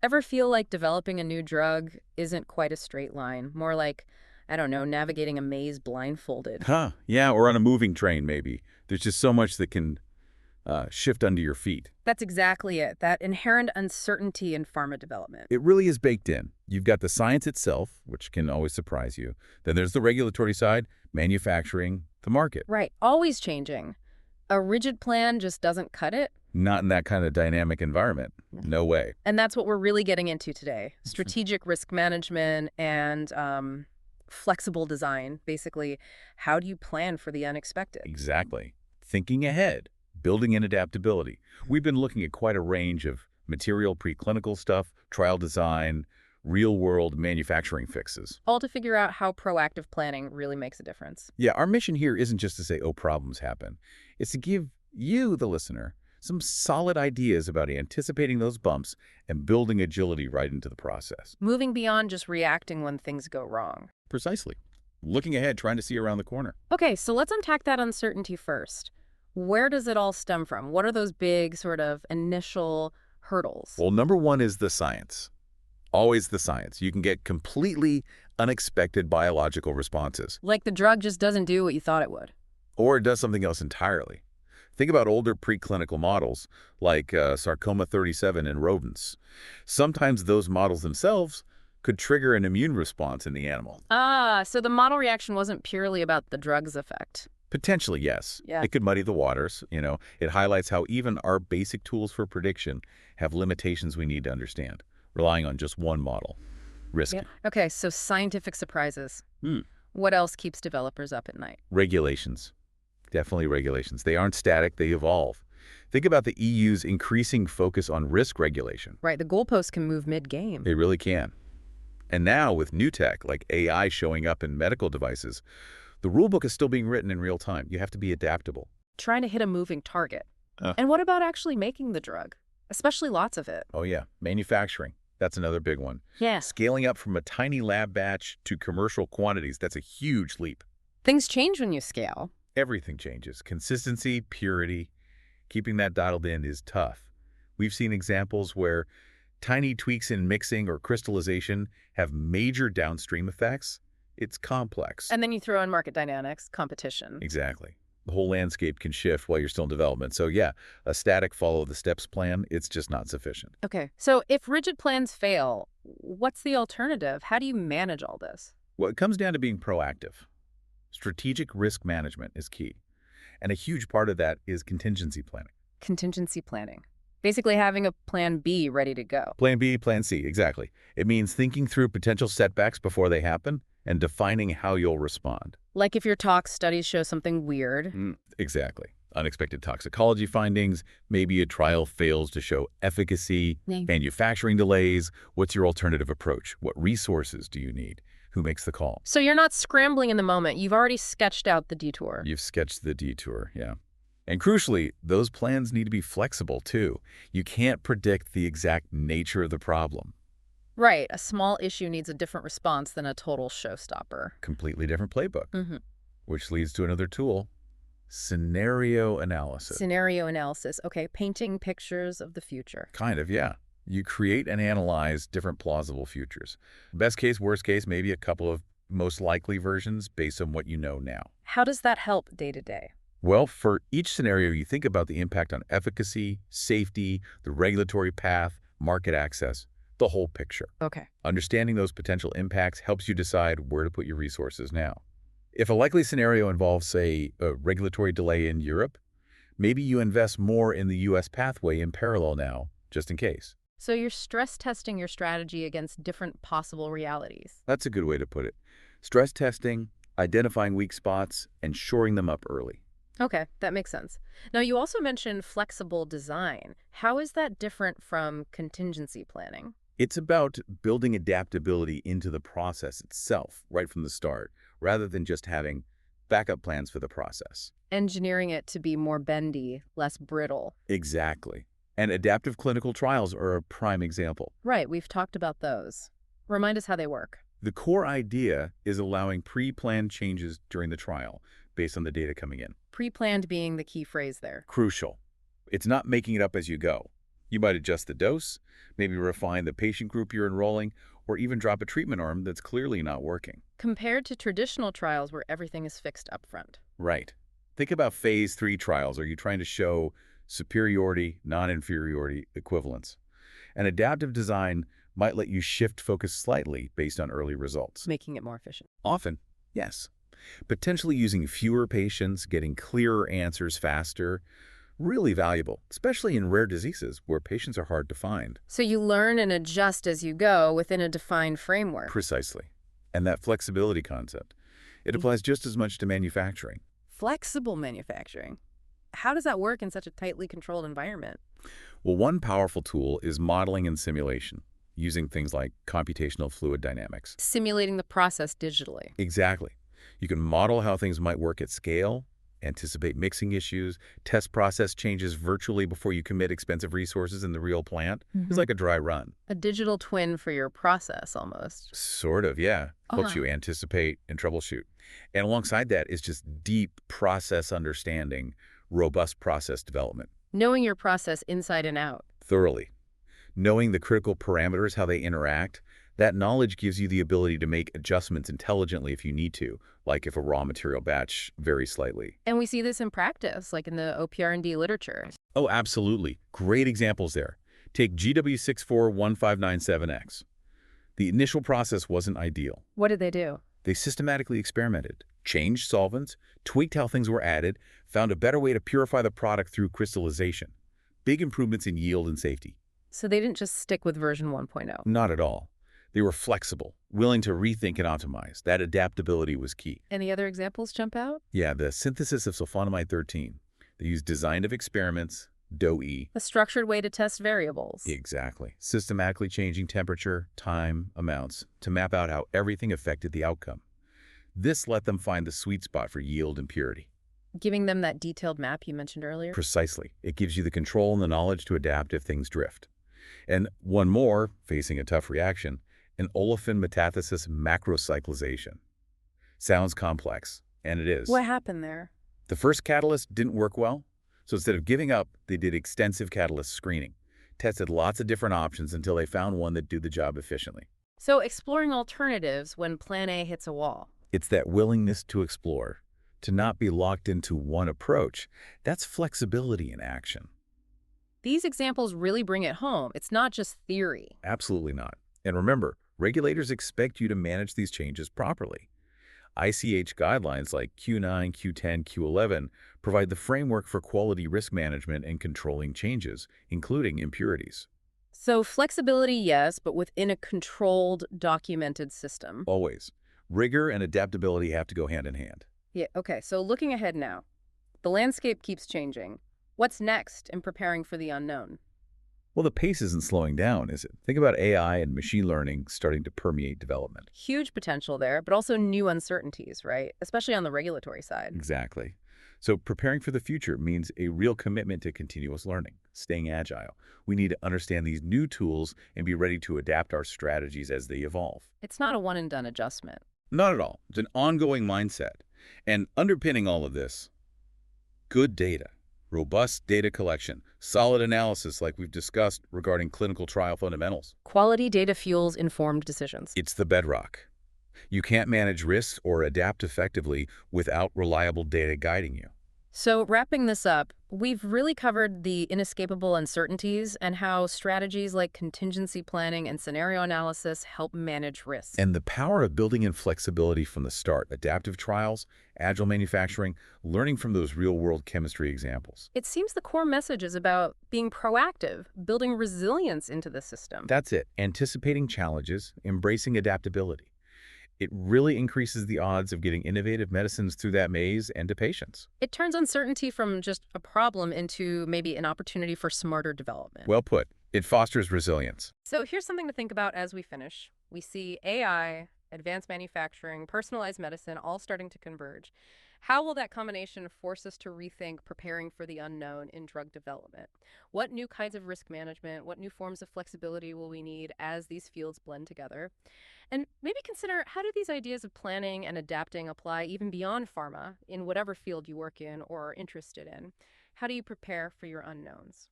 Ever feel like developing a new drug isn't quite a straight line? More like, I don't know, navigating a maze blindfolded. Huh, yeah, or on a moving train, maybe. There's just so much that can shift under your feet. That's exactly it, that inherent uncertainty in pharma development. It really is baked in. You've got the science itself, which can always surprise you. Then there's the regulatory side, manufacturing, the market. Right, always changing. A rigid plan just doesn't cut it. Not in that kind of dynamic environment. No way. And that's what we're really getting into today. Strategic risk management and flexible design. Basically, how do you plan for the unexpected? Exactly. Thinking ahead, building in adaptability. We've been looking at quite a range of material preclinical stuff, trial design, real-world manufacturing fixes. All to figure out how proactive planning really makes a difference. Yeah, our mission here isn't just to say, oh, problems happen. It's to give you, the listener, some solid ideas about anticipating those bumps and building agility right into the process. Moving beyond just reacting when things go wrong. Precisely. Looking ahead, trying to see around the corner. Okay, so let's unpack that uncertainty first. Where does it all stem from? What are those big sort of initial hurdles? Well, number one is the science. Always the science. You can get completely unexpected biological responses. Like the drug just doesn't do what you thought it would. Or it does something else entirely. Think about older preclinical models, like sarcoma 37 in rodents. Sometimes those models themselves could trigger an immune response in the animal. Ah, so the model reaction wasn't purely about the drug's effect. Potentially, yes. Yeah. It could muddy the waters. It highlights how even our basic tools for prediction have limitations we need to understand, relying on just one model. Risky. Yeah. Okay, so scientific surprises. Hmm. What else keeps developers up at night? Regulations. Definitely regulations. They aren't static, they evolve. Think about the EU's increasing focus on risk regulation. Right, the goalposts can move mid-game. They really can. And now with new tech, like AI showing up in medical devices, the rulebook is still being written in real time. You have to be adaptable. Trying to hit a moving target. And what about actually making the drug? Especially lots of it. Oh yeah, manufacturing. That's another big one. Yeah. Scaling up from a tiny lab batch to commercial quantities, that's a huge leap. Things change when you scale. Everything changes. Consistency, purity, keeping that dialed in is tough. We've seen examples where tiny tweaks in mixing or crystallization have major downstream effects. It's complex. And then you throw in market dynamics, competition. Exactly. The whole landscape can shift while you're still in development. So yeah, a static follow-the-steps plan, it's just not sufficient. Okay, so if rigid plans fail, what's the alternative? How do you manage all this? Well, it comes down to being proactive. Strategic risk management is key. And a huge part of that is contingency planning. Contingency planning. Basically having a plan B ready to go. Plan B, plan C, exactly. It means thinking through potential setbacks before they happen and defining how you'll respond. Like if your tox studies show something weird. Exactly. Unexpected toxicology findings, maybe a trial fails to show efficacy, manufacturing delays. What's your alternative approach? What resources do you need? Who makes the call? So you're not scrambling in the moment. You've already sketched out the detour. You've sketched the detour, yeah. And crucially, those plans need to be flexible, too. You can't predict the exact nature of the problem. Right. A small issue needs a different response than a total showstopper. Completely different playbook. Which leads to another tool, scenario analysis. Scenario analysis. Okay, painting pictures of the future. Kind of, yeah. You create and analyze different plausible futures. Best case, worst case, maybe a couple of most likely versions based on what you know now. How does that help day to day? Well, for each scenario, you think about the impact on efficacy, safety, the regulatory path, market access, the whole picture. Okay. Understanding those potential impacts helps you decide where to put your resources now. If a likely scenario involves, say, a regulatory delay in Europe, maybe you invest more in the U.S. pathway in parallel now, just in case. So you're stress testing your strategy against different possible realities. That's a good way to put it. Stress testing, identifying weak spots, and shoring them up early. Okay, that makes sense. Now, you also mentioned flexible design. How is that different from contingency planning? It's about building adaptability into the process itself right from the start, rather than just having backup plans for the process. Engineering it to be more bendy, less brittle. Exactly. And adaptive clinical trials are a prime example. Right, we've talked about those. Remind us how they work. The core idea is allowing pre-planned changes during the trial based on the data coming in. Pre-planned being the key phrase there. Crucial. It's not making it up as you go. You might adjust the dose, maybe refine the patient group you're enrolling, or even drop a treatment arm that's clearly not working. Compared to traditional trials where everything is fixed upfront. Right. Think about phase 3 trials. Are you trying to show superiority, non-inferiority equivalence? An adaptive design might let you shift focus slightly based on early results. Making it more efficient. Often, yes. Potentially using fewer patients, getting clearer answers faster, really valuable, especially in rare diseases where patients are hard to find. So you learn and adjust as you go within a defined framework. Precisely. And that flexibility concept, it applies just as much to manufacturing. Flexible manufacturing. How does that work in such a tightly controlled environment? Well, one powerful tool is modeling and simulation, using things like computational fluid dynamics. Simulating the process digitally. Exactly. You can model how things might work at scale, anticipate mixing issues, test process changes virtually before you commit expensive resources in the real plant. It's like a dry run. A digital twin for your process, almost. Sort of, yeah. Helps you anticipate and troubleshoot. And alongside that is just deep process understanding, robust process development. Knowing your process inside and out. Thoroughly. Knowing the critical parameters, how they interact, that knowledge gives you the ability to make adjustments intelligently if you need to, like if a raw material batch varies slightly. And we see this in practice, like in the OPR&D literature. Oh, absolutely. Great examples there. Take GW641597X. The initial process wasn't ideal. What did they do? They systematically experimented, changed solvents, tweaked how things were added, found a better way to purify the product through crystallization. Big improvements in yield and safety. So they didn't just stick with version 1.0. Not at all. They were flexible, willing to rethink and optimize. That adaptability was key. Any other examples jump out? Yeah, the synthesis of sulfonamide 13. They used design of experiments, DOE. A structured way to test variables. Exactly. Systematically changing temperature, time, amounts to map out how everything affected the outcome. This let them find the sweet spot for yield and purity. Giving them that detailed map you mentioned earlier. Precisely. It gives you the control and the knowledge to adapt if things drift. And one more, facing a tough reaction, an olefin metathesis macrocyclization. Sounds complex, and it is. What happened there? The first catalyst didn't work well, so instead of giving up, they did extensive catalyst screening, tested lots of different options until they found one that did the job efficiently. So exploring alternatives when plan A hits a wall. It's that willingness to explore, to not be locked into one approach. That's flexibility in action. These examples really bring it home. It's not just theory. Absolutely not. And remember, regulators expect you to manage these changes properly. ICH guidelines like Q9, Q10, Q11 provide the framework for quality risk management and controlling changes, including impurities. So flexibility, yes, but within a controlled, documented system. Always. Rigor and adaptability have to go hand in hand. Yeah, okay, so looking ahead now. The landscape keeps changing. What's next in preparing for the unknown? Well, the pace isn't slowing down, is it? Think about AI and machine learning starting to permeate development. Huge potential there, but also new uncertainties, right? Especially on the regulatory side. Exactly. So preparing for the future means a real commitment to continuous learning, staying agile. We need to understand these new tools and be ready to adapt our strategies as they evolve. It's not a one-and-done adjustment. Not at all. It's an ongoing mindset. And underpinning all of this, good data, robust data collection, solid analysis like we've discussed regarding clinical trial fundamentals. Quality data fuels informed decisions. It's the bedrock. You can't manage risks or adapt effectively without reliable data guiding you. So wrapping this up, we've really covered the inescapable uncertainties and how strategies like contingency planning and scenario analysis help manage risks. And the power of building in flexibility from the start, adaptive trials, agile manufacturing, learning from those real-world chemistry examples. It seems the core message is about being proactive, building resilience into the system. That's it. Anticipating challenges, embracing adaptability. It really increases the odds of getting innovative medicines through that maze and to patients. It turns uncertainty from just a problem into maybe an opportunity for smarter development. Well put. It fosters resilience. So here's something to think about as we finish. We see AI, advanced manufacturing, personalized medicine all starting to converge. How will that combination force us to rethink preparing for the unknown in drug development? What new kinds of risk management, what new forms of flexibility will we need as these fields blend together? And maybe consider, how do these ideas of planning and adapting apply even beyond pharma in whatever field you work in or are interested in? How do you prepare for your unknowns?